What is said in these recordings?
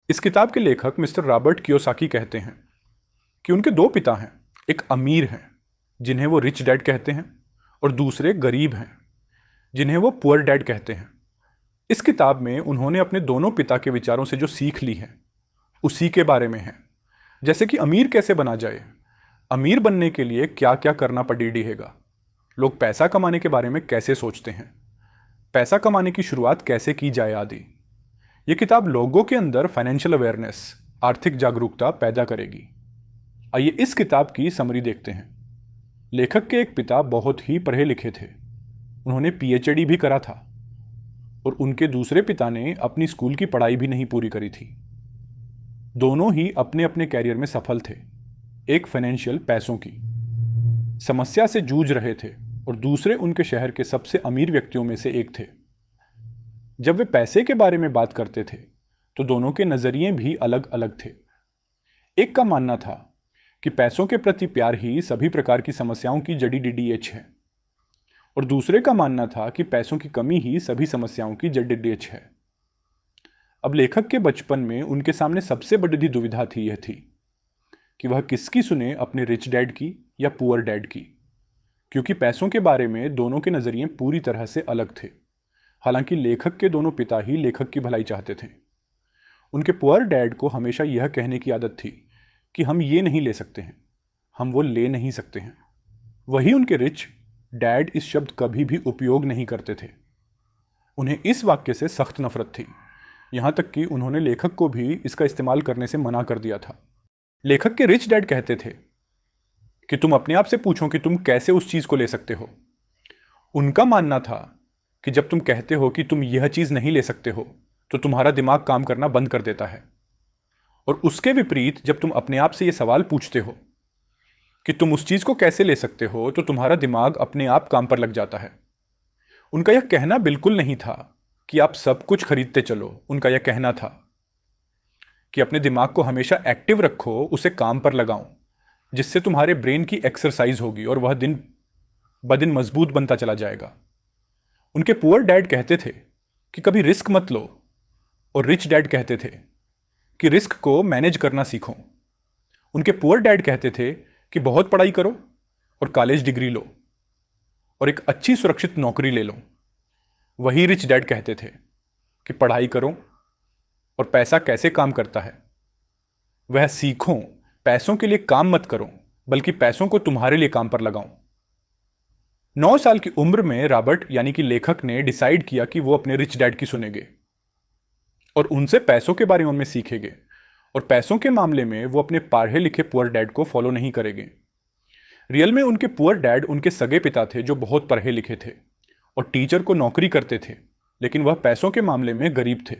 इस किताब के लेखक मिस्टर रॉबर्ट कियोसाकी कहते हैं कि उनके दो पिता हैं। एक अमीर हैं जिन्हें वो रिच डैड कहते हैं और दूसरे गरीब हैं जिन्हें वो पुअर डैड कहते हैं। इस किताब में उन्होंने अपने दोनों पिता के विचारों से जो सीख ली है उसी के बारे में है। जैसे कि अमीर कैसे बना जाए, अमीर बनने के लिए क्या क्या करना पड़ेगा, लोग पैसा कमाने के बारे में कैसे सोचते हैं, पैसा कमाने की शुरुआत कैसे की जाए आदि। ये किताब लोगों के अंदर फाइनेंशियल अवेयरनेस, आर्थिक जागरूकता पैदा करेगी। आइए इस किताब की समरी देखते हैं। लेखक के एक पिता बहुत ही पढ़े लिखे थे, उन्होंने पीएचडी भी करा था और उनके दूसरे पिता ने अपनी स्कूल की पढ़ाई भी नहीं पूरी करी थी। दोनों ही अपने अपने कैरियर में सफल थे। एक फाइनेंशियल पैसों की समस्या से जूझ रहे थे और दूसरे उनके शहर के सबसे अमीर व्यक्तियों में से एक थे। जब वे पैसे के बारे में बात करते थे तो दोनों के नजरिए भी अलग अलग थे। एक का मानना था कि पैसों के प्रति प्यार ही सभी प्रकार की समस्याओं की जड़ी डीडीएच है और दूसरे का मानना था कि पैसों की कमी ही सभी समस्याओं की जड़ी डीडीएच है। अब लेखक के बचपन में उनके सामने सबसे बड़ी दुविधा थी यह थी कि वह किसकी सुने, अपने रिच डैड की या पुअर डैड की, क्योंकि पैसों के बारे में दोनों के नजरिए पूरी तरह से अलग थे। हालांकि लेखक के दोनों पिता ही लेखक की भलाई चाहते थे। उनके पुअर डैड को हमेशा यह कहने की आदत थी कि हम ये नहीं ले सकते हैं, हम वो ले नहीं सकते हैं। वही उनके रिच डैड इस शब्द कभी भी उपयोग नहीं करते थे। उन्हें इस वाक्य से सख्त नफरत थी, यहां तक कि उन्होंने लेखक को भी इसका इस्तेमाल करने से मना कर दिया था। लेखक के रिच डैड कहते थे कि तुम अपने आप से पूछो कि तुम कैसे उस चीज को ले सकते हो। उनका मानना था कि जब तुम कहते हो कि तुम यह चीज नहीं ले सकते हो तो तुम्हारा दिमाग काम करना बंद कर देता है, और उसके विपरीत जब तुम अपने आप से यह सवाल पूछते हो कि तुम उस चीज को कैसे ले सकते हो तो तुम्हारा दिमाग अपने आप काम पर लग जाता है। उनका यह कहना बिल्कुल नहीं था कि आप सब कुछ खरीदते चलो। उनका यह कहना था कि अपने दिमाग को हमेशा एक्टिव रखो, उसे काम पर लगाओ, जिससे तुम्हारे ब्रेन की एक्सरसाइज होगी और वह दिन ब दिन मजबूत बनता चला जाएगा। उनके पुअर डैड कहते थे कि कभी रिस्क मत लो, और रिच डैड कहते थे कि रिस्क को मैनेज करना सीखो। उनके पुअर डैड कहते थे कि बहुत पढ़ाई करो और कॉलेज डिग्री लो और एक अच्छी सुरक्षित नौकरी ले लो। वही रिच डैड कहते थे कि पढ़ाई करो और पैसा कैसे काम करता है वह सीखो, पैसों के लिए काम मत करो बल्कि पैसों को तुम्हारे लिए काम पर लगाओ। 9 साल की उम्र में रॉबर्ट यानी कि लेखक ने डिसाइड किया कि वो अपने रिच डैड की सुनेंगे और उनसे पैसों के बारे में सीखेंगे, और पैसों के मामले में वो अपने पढ़े लिखे पुअर डैड को फॉलो नहीं करेंगे। रियल में उनके पुअर डैड उनके सगे पिता थे जो बहुत पढ़े लिखे थे और टीचर को नौकरी करते थे, लेकिन वह पैसों के मामले में गरीब थे।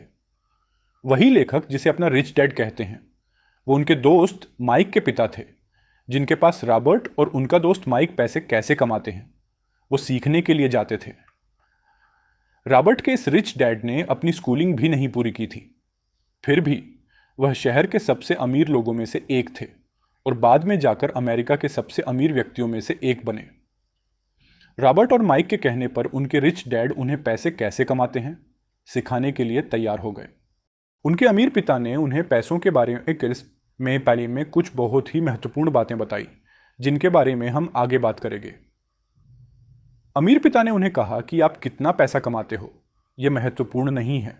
वही लेखक जिसे अपना रिच डैड कहते हैं वो उनके दोस्त माइक के पिता थे, जिनके पास रॉबर्ट और उनका दोस्त माइक पैसे कैसे कमाते हैं वो सीखने के लिए जाते थे। रॉबर्ट के इस रिच डैड ने अपनी स्कूलिंग भी नहीं पूरी की थी, फिर भी वह शहर के सबसे अमीर लोगों में से एक थे और बाद में जाकर अमेरिका के सबसे अमीर व्यक्तियों में से एक बने। रॉबर्ट और माइक के कहने पर उनके रिच डैड उन्हें पैसे कैसे कमाते हैं सिखाने के लिए तैयार हो गए। उनके अमीर पिता ने उन्हें पैसों के बारे में पहले में कुछ बहुत ही महत्वपूर्ण बातें बताई, जिनके बारे में हम आगे बात करेंगे। अमीर पिता ने उन्हें कहा कि आप कितना पैसा कमाते हो यह महत्वपूर्ण नहीं है,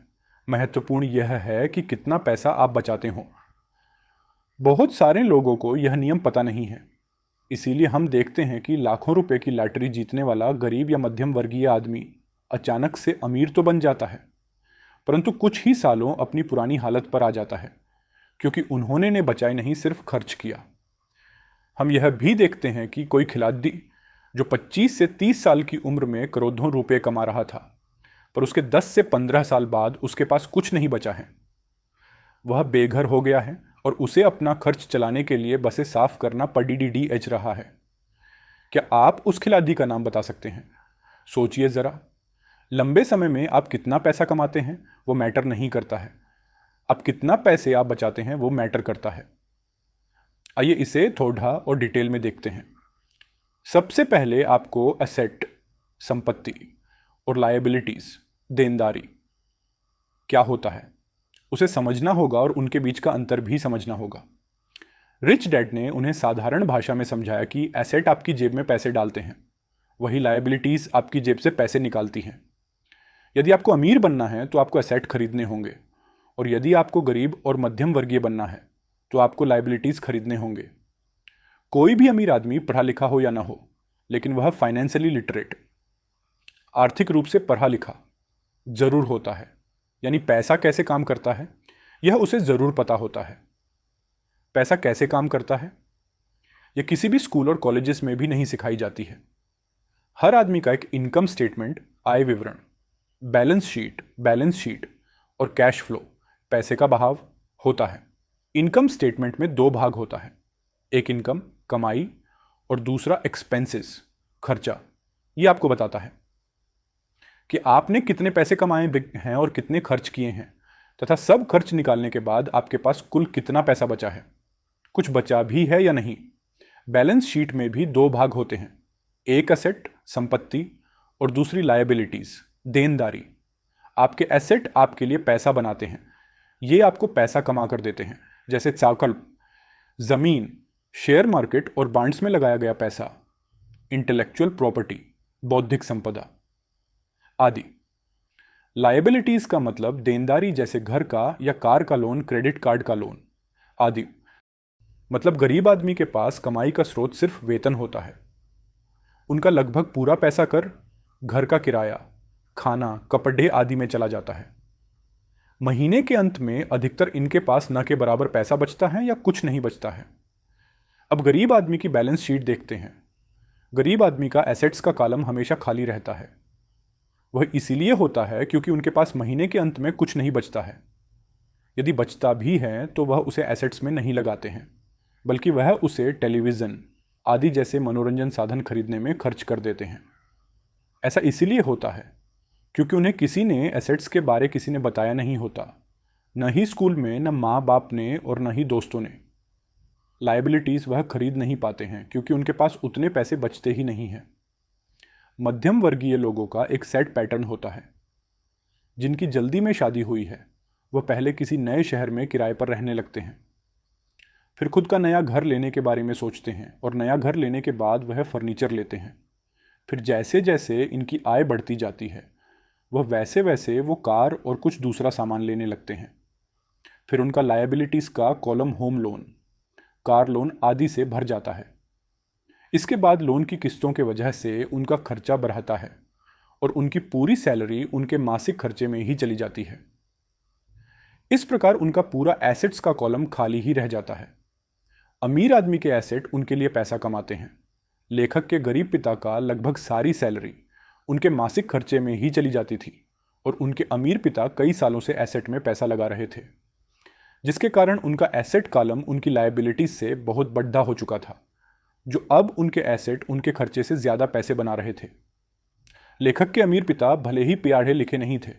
महत्वपूर्ण यह है कि कितना पैसा आप बचाते हो। बहुत सारे लोगों को यह नियम पता नहीं है, इसीलिए हम देखते हैं कि लाखों रुपए की लॉटरी जीतने वाला गरीब या मध्यम वर्गीय आदमी अचानक से अमीर तो बन जाता है, परंतु कुछ ही सालों अपनी पुरानी हालत पर आ जाता है, क्योंकि उन्होंने ने बचाए नहीं सिर्फ खर्च किया। हम यह भी देखते हैं कि कोई खिलाड़ी जो 25 से 30 साल की उम्र में करोड़ों रुपए कमा रहा था, पर उसके 10 से 15 साल बाद उसके पास कुछ नहीं बचा है, वह बेघर हो गया है और उसे अपना खर्च चलाने के लिए बसें साफ करना पड़ीडीएच रहा है। क्या आप उस खिलाड़ी का नाम बता सकते हैं? सोचिए जरा। लंबे समय में आप कितना पैसा कमाते हैं वो मैटर नहीं करता है, अब कितना पैसे आप बचाते हैं वो मैटर करता है। आइए इसे थोड़ा और डिटेल में देखते हैं। सबसे पहले आपको एसेट, संपत्ति, और लायबिलिटीज, देनदारी क्या होता है उसे समझना होगा और उनके बीच का अंतर भी समझना होगा। रिच डैड ने उन्हें साधारण भाषा में समझाया कि एसेट आपकी जेब में पैसे डालते हैं, वही लायबिलिटीज़ आपकी जेब से पैसे निकालती हैं। यदि आपको अमीर बनना है तो आपको एसेट खरीदने होंगे, और यदि आपको गरीब और मध्यम वर्गीय बनना है तो आपको लायबिलिटीज़ खरीदने होंगे। कोई भी अमीर आदमी पढ़ा लिखा हो या ना हो, लेकिन वह फाइनेंशियली लिटरेट, आर्थिक रूप से पढ़ा लिखा जरूर होता है। यानी पैसा कैसे काम करता है यह उसे जरूर पता होता है। पैसा कैसे काम करता है यह किसी भी स्कूल और कॉलेजेस में भी नहीं सिखाई जाती है। हर आदमी का एक इनकम स्टेटमेंट, आय विवरण, बैलेंस शीट और कैश फ्लो, पैसे का बहाव होता है। इनकम स्टेटमेंट में दो भाग होता है, एक इनकम कमाई और दूसरा एक्सपेंसेस खर्चा। ये आपको बताता है कि आपने कितने पैसे कमाए हैं और कितने खर्च किए हैं, तथा सब खर्च निकालने के बाद आपके पास कुल कितना पैसा बचा है, कुछ बचा भी है या नहीं। बैलेंस शीट में भी दो भाग होते हैं, एक एसेट संपत्ति और दूसरी लायबिलिटीज देनदारी। आपके एसेट आपके लिए पैसा बनाते हैं, ये आपको पैसा कमा कर देते हैं, जैसे चाकल, जमीन, शेयर मार्केट और बॉन्ड्स में लगाया गया पैसा, इंटेलेक्चुअल प्रॉपर्टी, बौद्धिक संपदा आदि। लायबिलिटीज का मतलब देनदारी, जैसे घर का या कार का लोन, क्रेडिट कार्ड का लोन आदि। मतलब गरीब आदमी के पास कमाई का स्रोत सिर्फ वेतन होता है। उनका लगभग पूरा पैसा कर घर का किराया, खाना, कपड़े आदि में चला जाता है। महीने के अंत में अधिकतर इनके पास न के बराबर पैसा बचता है या कुछ नहीं बचता है। अब गरीब आदमी की बैलेंस शीट देखते हैं। गरीब आदमी का एसेट्स का कॉलम हमेशा खाली रहता है। वह इसीलिए होता है क्योंकि उनके पास महीने के अंत में कुछ नहीं बचता है। यदि बचता भी है तो वह उसे एसेट्स में नहीं लगाते हैं, बल्कि वह उसे टेलीविज़न आदि जैसे मनोरंजन साधन खरीदने में खर्च कर देते हैं। ऐसा इसीलिए होता है क्योंकि उन्हें किसी ने एसेट्स के बारे किसी ने बताया नहीं होता, न ही स्कूल में, न माँ बाप ने और न ही दोस्तों ने। लायबिलिटीज़ वह खरीद नहीं पाते हैं क्योंकि उनके पास उतने पैसे बचते ही नहीं हैं। मध्यम वर्गीय लोगों का एक सेट पैटर्न होता है। जिनकी जल्दी में शादी हुई है वह पहले किसी नए शहर में किराए पर रहने लगते हैं, फिर खुद का नया घर लेने के बारे में सोचते हैं और नया घर लेने के बाद वह फर्नीचर लेते हैं। फिर जैसे जैसे इनकी आय बढ़ती जाती है वह वैसे वैसे वो कार और कुछ दूसरा सामान लेने लगते हैं। फिर उनका लायबिलिटीज़ का column home loan, car loan आदि से भर जाता है। इसके बाद लोन की किस्तों के वजह से उनका खर्चा बढ़ता है और उनकी पूरी सैलरी उनके मासिक खर्चे में ही चली जाती है। इस प्रकार उनका पूरा एसेट्स का कॉलम खाली ही रह जाता है। अमीर आदमी के एसेट उनके लिए पैसा कमाते हैं। लेखक के गरीब पिता का लगभग सारी सैलरी उनके मासिक खर्चे में ही चली जाती थी और उनके अमीर पिता कई सालों से एसेट में पैसा लगा रहे थे, जिसके कारण उनका एसेट कॉलम उनकी लायबिलिटीज से बहुत बड़ा हो चुका था, जो अब उनके एसेट उनके खर्चे से ज़्यादा पैसे बना रहे थे। लेखक के अमीर पिता भले ही प्याढ़े लिखे नहीं थे,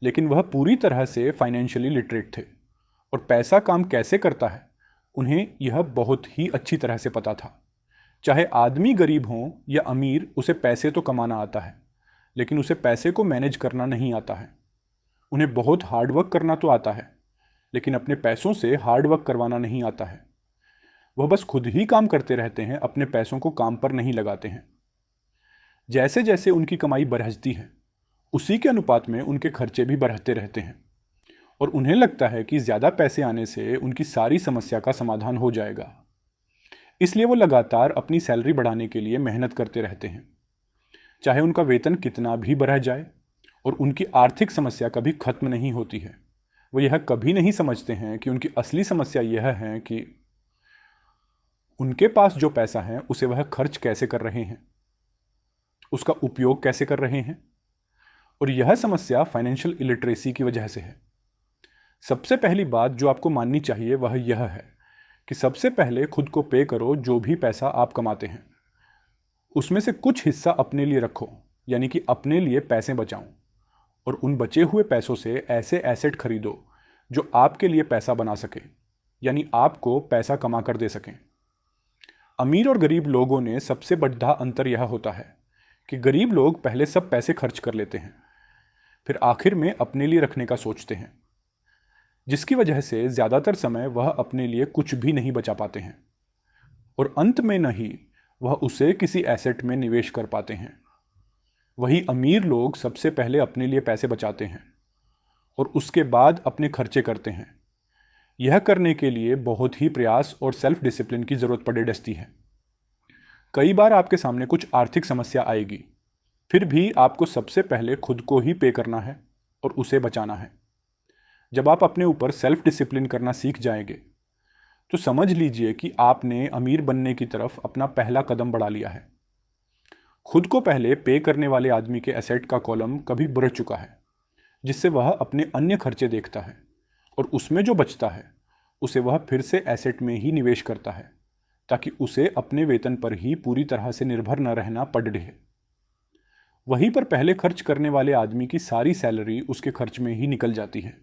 लेकिन वह पूरी तरह से फाइनेंशियली लिटरेट थे और पैसा काम कैसे करता है उन्हें यह बहुत ही अच्छी तरह से पता था। चाहे आदमी गरीब हो या अमीर, उसे पैसे तो कमाना आता है, लेकिन उसे पैसे को मैनेज करना नहीं आता है। उन्हें बहुत हार्डवर्क करना तो आता है, लेकिन अपने पैसों से हार्डवर्क करवाना नहीं आता है। वह बस खुद ही काम करते रहते हैं, अपने पैसों को काम पर नहीं लगाते हैं। जैसे जैसे उनकी कमाई बढ़ती है उसी के अनुपात में उनके खर्चे भी बढ़ते रहते हैं और उन्हें लगता है कि ज़्यादा पैसे आने से उनकी सारी समस्या का समाधान हो जाएगा। इसलिए वो लगातार अपनी सैलरी बढ़ाने के लिए मेहनत करते रहते हैं, चाहे उनका वेतन कितना भी बढ़ जाए, और उनकी आर्थिक समस्या कभी खत्म नहीं होती है। वो यह कभी नहीं समझते हैं कि उनकी असली समस्या यह है कि उनके पास जो पैसा है उसे वह खर्च कैसे कर रहे हैं, उसका उपयोग कैसे कर रहे हैं, और यह समस्या फाइनेंशियल इलिटरेसी की वजह से है। सबसे पहली बात जो आपको माननी चाहिए वह यह है कि सबसे पहले खुद को पे करो। जो भी पैसा आप कमाते हैं उसमें से कुछ हिस्सा अपने लिए रखो, यानी कि अपने लिए पैसे बचाओ, और उन बचे हुए पैसों से ऐसे एसेट खरीदो जो आपके लिए पैसा बना सके, यानी आपको पैसा कमा कर दे सकें। अमीर और गरीब लोगों ने सबसे बड़ा अंतर यह होता है कि गरीब लोग पहले सब पैसे खर्च कर लेते हैं, फिर आखिर में अपने लिए रखने का सोचते हैं। जिसकी वजह से ज़्यादातर समय वह अपने लिए कुछ भी नहीं बचा पाते हैं और अंत में नहीं वह उसे किसी एसेट में निवेश कर पाते हैं। वही अमीर लोग सबसे पहले अपने लिए पैसे बचाते हैं और उसके बाद अपने खर्चे करते हैं। यह करने के लिए बहुत ही प्रयास और सेल्फ डिसिप्लिन की ज़रूरत पड़ती है। कई बार आपके सामने कुछ आर्थिक समस्या आएगी, फिर भी आपको सबसे पहले खुद को ही पे करना है और उसे बचाना है। जब आप अपने ऊपर सेल्फ डिसिप्लिन करना सीख जाएंगे तो समझ लीजिए कि आपने अमीर बनने की तरफ अपना पहला कदम बढ़ा लिया है। खुद को पहले पे करने वाले आदमी के एसेट का कॉलम कभी भर चुका है, जिससे वह अपने अन्य खर्चे देखता है और उसमें जो बचता है उसे वह फिर से एसेट में ही निवेश करता है, ताकि उसे अपने वेतन पर ही पूरी तरह से निर्भर न रहना पड़ रहे। वहीं पर पहले खर्च करने वाले आदमी की सारी सैलरी उसके खर्च में ही निकल जाती है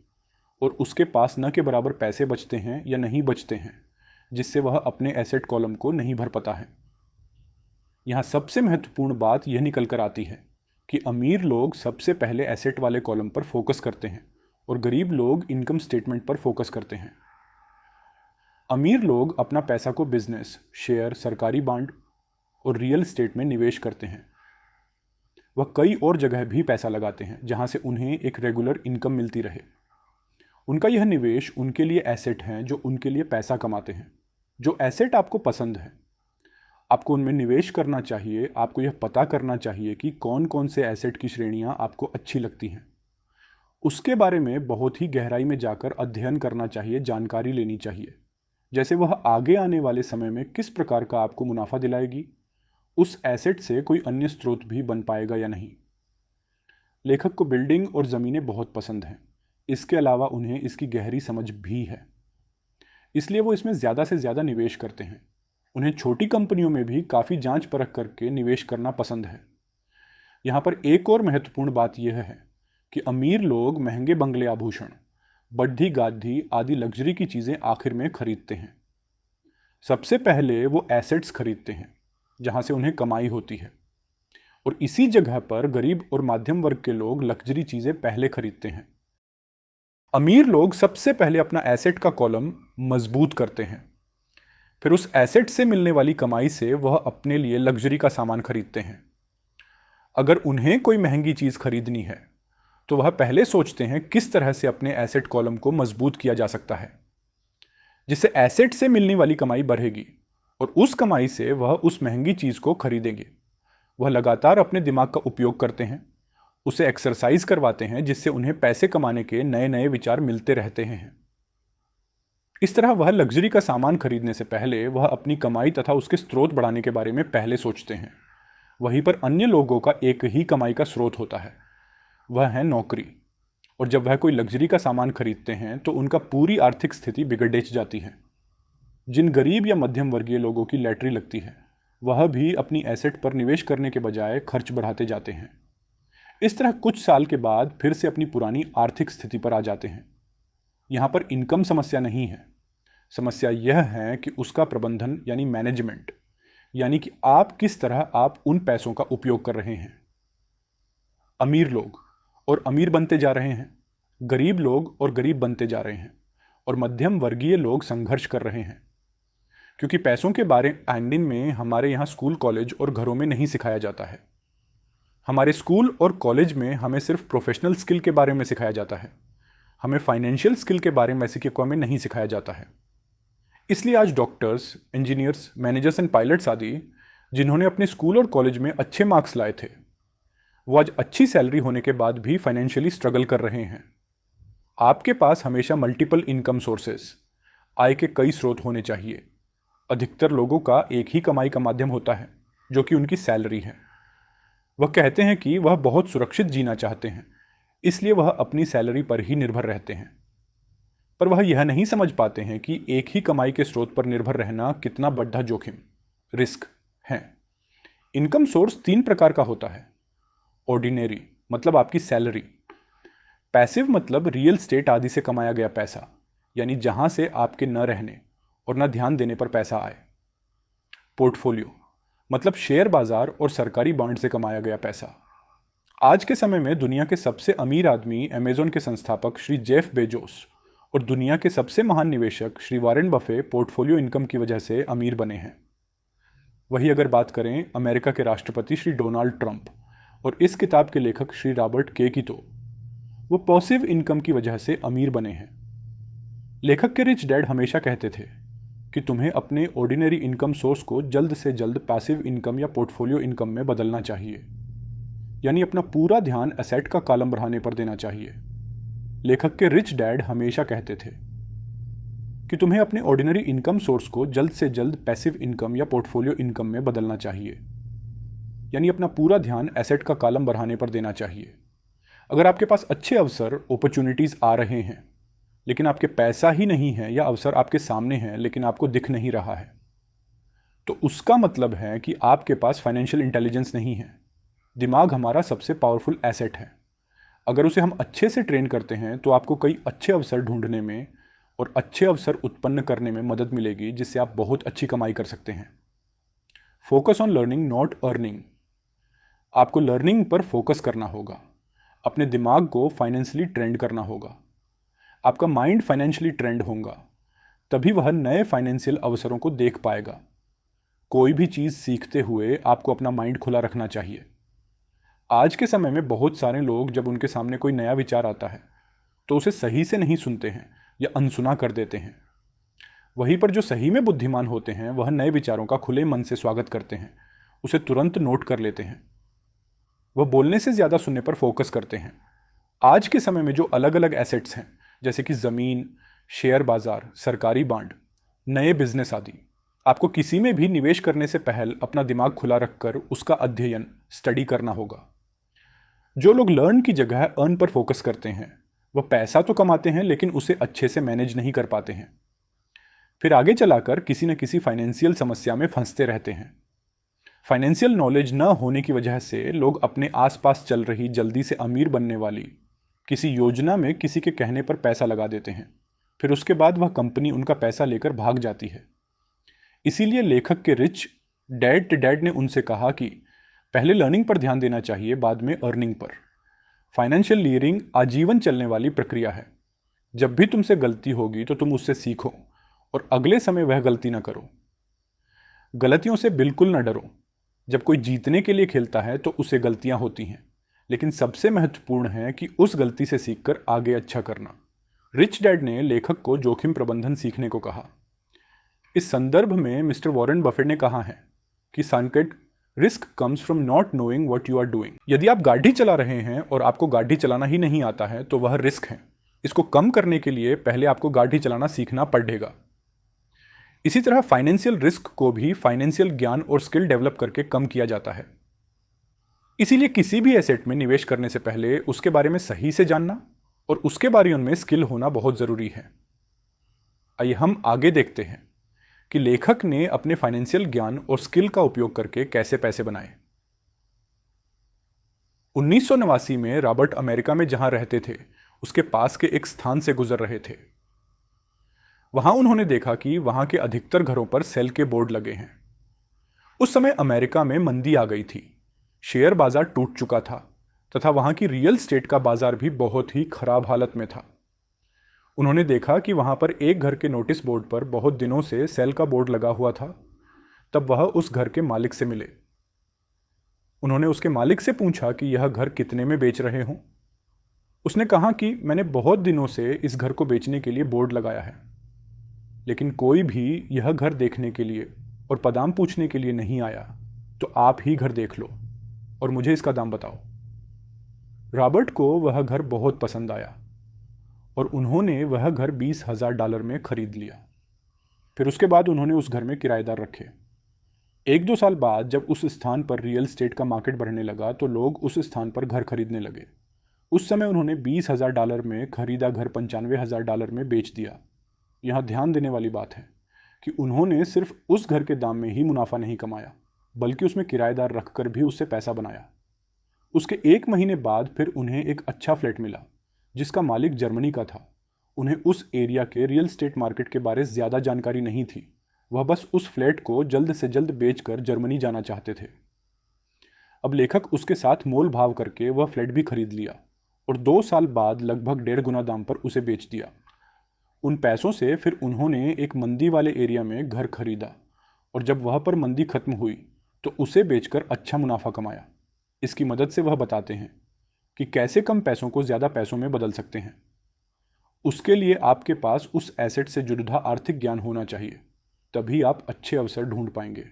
और उसके पास न के बराबर पैसे बचते हैं या नहीं बचते हैं, जिससे वह अपने एसेट कॉलम को नहीं भर पाता है। यहाँ सबसे महत्वपूर्ण बात यह निकल कर आती है कि अमीर लोग सबसे पहले एसेट वाले कॉलम पर फोकस करते हैं और गरीब लोग इनकम स्टेटमेंट पर फोकस करते हैं। अमीर लोग अपना पैसा को बिजनेस, शेयर, सरकारी बॉन्ड और रियल एस्टेट में निवेश करते हैं। वह कई और जगह भी पैसा लगाते हैं जहां से उन्हें एक रेगुलर इनकम मिलती रहे। उनका यह निवेश उनके लिए एसेट हैं जो उनके लिए पैसा कमाते हैं। जो एसेट आपको पसंद है, आपको उनमें निवेश करना चाहिए। आपको यह पता करना चाहिए कि कौन कौन से एसेट की श्रेणियां आपको अच्छी लगती हैं। उसके बारे में बहुत ही गहराई में जाकर अध्ययन करना चाहिए, जानकारी लेनी चाहिए, जैसे वह आगे आने वाले समय में किस प्रकार का आपको मुनाफा दिलाएगी, उस एसेट से कोई अन्य स्रोत भी बन पाएगा या नहीं। लेखक को बिल्डिंग और ज़मीनें बहुत पसंद हैं। इसके अलावा उन्हें इसकी गहरी समझ भी है, इसलिए वो इसमें ज़्यादा से ज़्यादा निवेश करते हैं। उन्हें छोटी कंपनियों में भी काफ़ी जांच परख करके निवेश करना पसंद है। यहाँ पर एक और महत्वपूर्ण बात यह है कि अमीर लोग महंगे बंगले, आभूषण, बढ़ी गादी आदि लग्जरी की चीज़ें आखिर में खरीदते हैं। सबसे पहले वो एसेट्स खरीदते हैं जहाँ से उन्हें कमाई होती है, और इसी जगह पर गरीब और मध्यम वर्ग के लोग लग्जरी चीज़ें पहले खरीदते हैं। अमीर लोग सबसे पहले अपना एसेट का कॉलम मजबूत करते हैं, फिर उस एसेट से मिलने वाली कमाई से वह अपने लिए लग्जरी का सामान खरीदते हैं। अगर उन्हें कोई महंगी चीज़ खरीदनी है तो वह पहले सोचते हैं किस तरह से अपने एसेट कॉलम को मजबूत किया जा सकता है, जिससे एसेट से मिलने वाली कमाई बढ़ेगी और उस कमाई से वह उस महंगी चीज़ को खरीदेंगे। वह लगातार अपने दिमाग का उपयोग करते हैं, उसे एक्सरसाइज करवाते हैं, जिससे उन्हें पैसे कमाने के नए नए विचार मिलते रहते हैं। इस तरह वह लग्जरी का सामान खरीदने से पहले वह अपनी कमाई तथा उसके स्रोत बढ़ाने के बारे में पहले सोचते हैं। वहीं पर अन्य लोगों का एक ही कमाई का स्रोत होता है, वह है नौकरी। और जब वह कोई लग्जरी का सामान खरीदते हैं तो उनका पूरी आर्थिक स्थिति बिगड़ जाती है। जिन गरीब या मध्यम वर्गीय लोगों की लॉटरी लगती है, वह भी अपनी एसेट पर निवेश करने के बजाय खर्च बढ़ाते जाते हैं। इस तरह कुछ साल के बाद फिर से अपनी पुरानी आर्थिक स्थिति पर आ जाते हैं। यहाँ पर इनकम समस्या नहीं है, समस्या यह है कि उसका प्रबंधन यानी मैनेजमेंट, यानी कि आप किस तरह आप उन पैसों का उपयोग कर रहे हैं। अमीर लोग और अमीर बनते जा रहे हैं, गरीब लोग और गरीब बनते जा रहे हैं, और मध्यम वर्गीय लोग संघर्ष कर रहे हैं, क्योंकि पैसों के बारे एंडिंग में हमारे यहाँ स्कूल, कॉलेज और घरों में नहीं सिखाया जाता है। हमारे स्कूल और कॉलेज में हमें सिर्फ प्रोफेशनल स्किल के बारे में सिखाया जाता है, हमें फाइनेंशियल स्किल के बारे में सीखने में नहीं सिखाया जाता है। इसलिए आज doctors, engineers, managers and pilots आदि जिन्होंने अपने स्कूल और कॉलेज में अच्छे मार्क्स लाए थे, वो आज अच्छी सैलरी होने के बाद भी फाइनेंशियली स्ट्रगल कर रहे हैं। आपके पास हमेशा मल्टीपल इनकम सोर्सेस, आय के कई स्रोत होने चाहिए। अधिकतर लोगों का एक ही कमाई का माध्यम होता है, जो कि उनकी सैलरी है। वह कहते हैं कि वह बहुत सुरक्षित जीना चाहते हैं, इसलिए वह अपनी सैलरी पर ही निर्भर रहते हैं। पर वह यह नहीं समझ पाते हैं कि एक ही कमाई के स्रोत पर निर्भर रहना कितना बड़ा जोखिम, रिस्क है। इनकम सोर्स 3 प्रकार का होता है। ऑर्डिनरी मतलब आपकी सैलरी, पैसिव मतलब रियल एस्टेट आदि से कमाया गया पैसा, यानी जहां से आपके न रहने और न ध्यान देने पर पैसा आए। पोर्टफोलियो मतलब शेयर बाजार और सरकारी बॉन्ड से कमाया गया पैसा। आज के समय में दुनिया के सबसे अमीर आदमी अमेजॉन के संस्थापक श्री जेफ बेजोस और दुनिया के सबसे महान निवेशक Shri Warren Buffett portfolio income की वजह से अमीर बने हैं। वही अगर बात करें अमेरिका के राष्ट्रपति श्री डोनाल्ड ट्रंप और इस किताब के लेखक श्री रॉबर्ट के की, तो वो पैसिव इनकम की वजह से अमीर बने हैं। लेखक के रिच डैड हमेशा कहते थे कि तुम्हें अपने ऑर्डिनरी इनकम सोर्स को जल्द से जल्द पैसिव इनकम या पोर्टफोलियो इनकम में बदलना चाहिए, यानी अपना पूरा ध्यान एसेट का कॉलम बढ़ाने पर देना चाहिए। लेखक के रिच डैड हमेशा कहते थे कि तुम्हें अपने ऑर्डिनरी इनकम सोर्स को जल्द से जल्द पैसिव इनकम या पोर्टफोलियो इनकम में बदलना चाहिए, यानी अपना पूरा ध्यान एसेट का कॉलम बढ़ाने पर देना चाहिए। अगर आपके पास अच्छे अवसर अपॉर्चुनिटीज़ आ रहे हैं लेकिन आपके पैसा ही नहीं है, या अवसर आपके सामने हैं लेकिन आपको दिख नहीं रहा है, तो उसका मतलब है कि आपके पास फाइनेंशियल इंटेलिजेंस नहीं है। दिमाग हमारा सबसे पावरफुल एसेट है। अगर उसे हम अच्छे से ट्रेन करते हैं तो आपको कई अच्छे अवसर ढूंढने में और अच्छे अवसर उत्पन्न करने में मदद मिलेगी, जिससे आप बहुत अच्छी कमाई कर सकते हैं। Focus on learning not earning. आपको लर्निंग पर फोकस करना होगा, अपने दिमाग को फाइनेंशियली ट्रेंड करना होगा। आपका माइंड फाइनेंशियली ट्रेंड होगा तभी वह नए फाइनेंशियल अवसरों को देख पाएगा। कोई भी चीज़ सीखते हुए आपको अपना माइंड खुला रखना चाहिए। आज के समय में बहुत सारे लोग जब उनके सामने कोई नया विचार आता है तो उसे सही से नहीं सुनते हैं या अनसुना कर देते हैं। वहीं पर जो सही में बुद्धिमान होते हैं वह नए विचारों का खुले मन से स्वागत करते हैं, उसे तुरंत नोट कर लेते हैं। वह बोलने से ज़्यादा सुनने पर फोकस करते हैं। आज के समय में जो अलग अलग एसेट्स हैं जैसे कि ज़मीन, शेयर बाजार, सरकारी बांड, नए बिजनेस आदि, आपको किसी में भी निवेश करने से पहले अपना दिमाग खुला रखकर उसका अध्ययन स्टडी करना होगा। जो लोग लर्न की जगह अर्न पर फोकस करते हैं वह पैसा तो कमाते हैं लेकिन उसे अच्छे से मैनेज नहीं कर पाते हैं, फिर आगे चलाकर किसी न किसी फाइनेंशियल समस्या में फंसते रहते हैं। फाइनेंशियल नॉलेज न होने की वजह से लोग अपने आसपास चल रही जल्दी से अमीर बनने वाली किसी योजना में किसी के कहने पर पैसा लगा देते हैं, फिर उसके बाद वह कंपनी उनका पैसा लेकर भाग जाती है। इसीलिए लेखक के रिच डैड ने उनसे कहा कि पहले लर्निंग पर ध्यान देना चाहिए, बाद में अर्निंग पर। फाइनेंशियल लीयरिंग आजीवन चलने वाली प्रक्रिया है। जब भी तुमसे गलती होगी तो तुम उससे सीखो और अगले समय वह गलती ना करो। गलतियों से बिल्कुल न डरो। जब कोई जीतने के लिए खेलता है तो उसे गलतियां होती हैं, लेकिन सबसे महत्वपूर्ण है कि उस गलती से सीखकर आगे अच्छा करना। रिच डैड ने लेखक को जोखिम प्रबंधन सीखने को कहा। इस संदर्भ में मिस्टर वॉरेन बफेट ने कहा है कि संकट risk comes from not knowing what you are doing. यदि आप गाड़ी चला रहे हैं और आपको गाड़ी चलाना ही नहीं आता है तो वह रिस्क है। इसको कम करने के लिए पहले आपको गाड़ी चलाना सीखना पड़ेगा। इसी तरह फाइनेंशियल रिस्क को भी फाइनेंशियल ज्ञान और स्किल डेवलप करके कम किया जाता है। इसीलिए किसी भी एसेट में निवेश करने से पहले उसके बारे में सही से जानना और उसके बारे में स्किल होना बहुत जरूरी है। आइए हम आगे देखते हैं कि लेखक ने अपने फाइनेंशियल ज्ञान और स्किल का उपयोग करके कैसे पैसे बनाए। 1989 में रॉबर्ट अमेरिका में जहां रहते थे उसके पास के एक स्थान से गुजर रहे थे। वहां उन्होंने देखा कि वहां के अधिकतर घरों पर सेल के बोर्ड लगे हैं। उस समय अमेरिका में मंदी आ गई थी, शेयर बाजार टूट चुका था तथा वहां की रियल स्टेट का बाजार भी बहुत ही खराब हालत में था। उन्होंने देखा कि वहां पर एक घर के नोटिस बोर्ड पर बहुत दिनों से सेल का बोर्ड लगा हुआ था। तब वह उस घर के मालिक से मिले। उन्होंने उसके मालिक से पूछा कि यह घर कितने में बेच रहे हों। उसने कहा कि मैंने बहुत दिनों से इस घर को बेचने के लिए बोर्ड लगाया है, लेकिन कोई भी यह घर देखने के लिए और पदाम पूछने के लिए नहीं आया, तो आप ही घर देख लो और मुझे इसका दाम बताओ। रॉबर्ट को वह घर बहुत पसंद आया और उन्होंने वह घर $20,000 में खरीद लिया। फिर उसके बाद उन्होंने उस घर में किराएदार रखे। 1-2 साल बाद जब उस स्थान पर रियल स्टेट का मार्केट बढ़ने लगा तो लोग उस स्थान पर घर खरीदने लगे। उस समय उन्होंने $20,000 में खरीदा घर $95,000 में बेच दिया। यहाँ ध्यान देने वाली बात है कि उन्होंने सिर्फ उस घर के दाम में ही मुनाफा नहीं कमाया, बल्कि उसमें किराएदार रखकर भी उससे पैसा बनाया। उसके 1 महीने बाद फिर उन्हें एक अच्छा फ्लैट मिला जिसका मालिक जर्मनी का था। उन्हें उस एरिया के रियल स्टेट मार्केट के बारे ज़्यादा जानकारी नहीं थी। वह बस उस फ्लैट को जल्द से जल्द बेचकर जर्मनी जाना चाहते थे। अब लेखक उसके साथ मोल भाव करके वह फ्लैट भी खरीद लिया और 2 साल बाद लगभग 1.5 गुना दाम पर उसे बेच दिया। उन पैसों से फिर उन्होंने एक मंदी वाले एरिया में घर खरीदा और जब वह पर मंदी खत्म हुई तो उसे बेचकर अच्छा मुनाफा कमाया। इसकी मदद से वह बताते हैं कि कैसे कम पैसों को ज़्यादा पैसों में बदल सकते हैं। उसके लिए आपके पास उस एसेट से जुड़ा आर्थिक ज्ञान होना चाहिए, तभी आप अच्छे अवसर ढूंढ पाएंगे।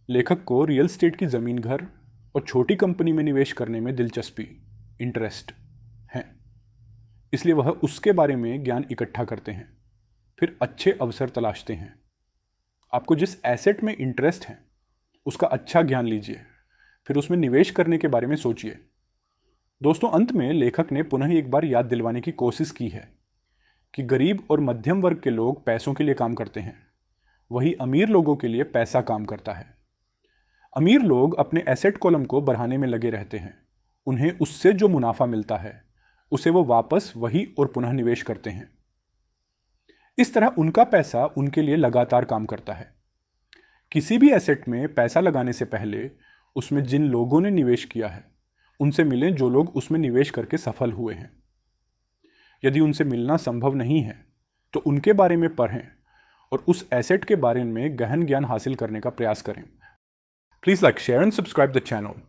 लेखक को रियल एस्टेट की ज़मीन, घर और छोटी कंपनी में निवेश करने में दिलचस्पी, इंटरेस्ट है, इसलिए वह उसके बारे में ज्ञान इकट्ठा करते हैं, फिर अच्छे अवसर तलाशते हैं। आपको जिस एसेट में इंटरेस्ट है उसका अच्छा ज्ञान लीजिए, फिर उसमें निवेश करने के बारे में सोचिए। दोस्तों, अंत में लेखक ने पुनः एक बार याद दिलवाने की कोशिश की है कि गरीब और मध्यम वर्ग के लोग पैसों के लिए काम करते हैं, वही अमीर लोगों के लिए पैसा काम करता है। अमीर लोग अपने एसेट कॉलम को बढ़ाने में लगे रहते हैं। उन्हें उससे जो मुनाफा मिलता है उसे वो वापस वही और पुनः निवेश करते हैं। इस तरह उनका पैसा उनके लिए लगातार काम करता है। किसी भी एसेट में पैसा लगाने से पहले उसमें जिन लोगों ने निवेश किया है उनसे मिलें, जो लोग उसमें निवेश करके सफल हुए हैं। यदि उनसे मिलना संभव नहीं है तो उनके बारे में पढ़ें और उस एसेट के बारे में गहन ज्ञान हासिल करने का प्रयास करें। Please like, share and subscribe the channel.